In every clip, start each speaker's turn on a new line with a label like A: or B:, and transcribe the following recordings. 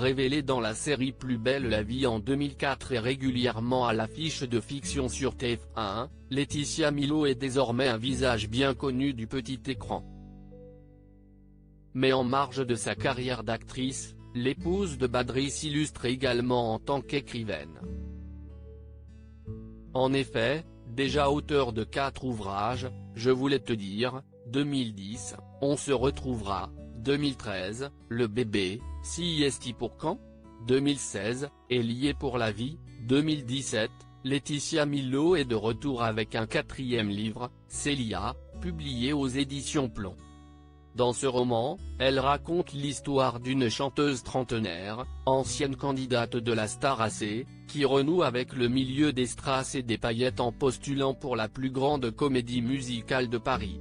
A: révélée dans la série Plus belle la vie en 2004 et régulièrement à l'affiche de fiction sur TF1, Laetitia Milo est désormais un visage bien connu du petit écran. Mais en marge de sa carrière d'actrice, l'épouse de Badri s'illustre également en tant qu'écrivaine. En effet, déjà auteure de 4 ouvrages, Je voulais te dire, 2010, On se retrouvera, 2013, Le bébé, CIST pour quand, 2016, Et lié pour la vie, 2017, Laetitia Milo est de retour avec un 4e livre, Célia, publié aux éditions Plomb. Dans ce roman, elle raconte l'histoire d'une chanteuse trentenaire, ancienne candidate de la Star AC, qui renoue avec le milieu des strass et des paillettes en postulant pour la plus grande comédie musicale de Paris.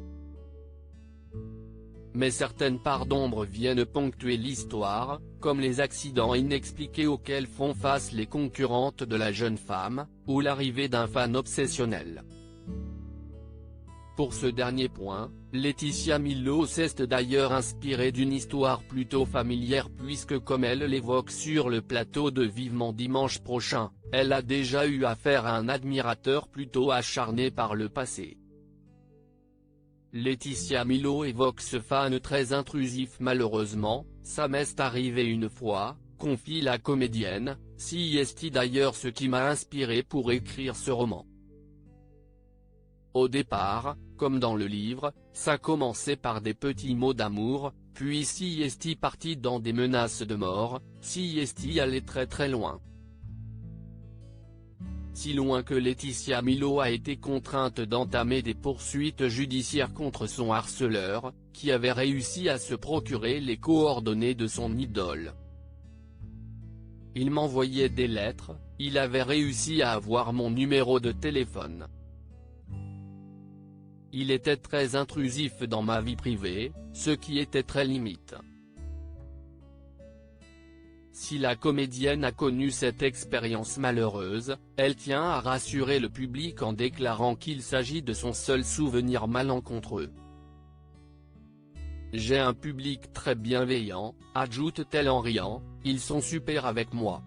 A: Mais certaines parts d'ombre viennent ponctuer l'histoire, comme les accidents inexpliqués auxquels font face les concurrentes de la jeune femme, ou l'arrivée d'un fan obsessionnel. Pour ce dernier point, Laetitia Milo s'est d'ailleurs inspirée d'une histoire plutôt familière puisque comme elle l'évoque sur le plateau de Vivement dimanche prochain, elle a déjà eu affaire à un admirateur plutôt acharné par le passé. Laetitia Milo évoque ce fan très intrusif. Malheureusement, ça m'est arrivé une fois, confie la comédienne, CIST d'ailleurs ce qui m'a inspiré pour écrire ce roman. Au départ, comme dans le livre, ça commençait par des petits mots d'amour, puis CIST partit dans des menaces de mort, CIST allait très loin. Si loin que Laetitia Milo a été contrainte d'entamer des poursuites judiciaires contre son harceleur, qui avait réussi à se procurer les coordonnées de son idole. Il m'envoyait des lettres, il avait réussi à avoir mon numéro de téléphone. Il était très intrusif dans ma vie privée, ce qui était très limite. Si la comédienne a connu cette expérience malheureuse, elle tient à rassurer le public en déclarant qu'il s'agit de son seul souvenir malencontreux. J'ai un public très bienveillant, ajoute-t-elle en riant, ils sont super avec moi.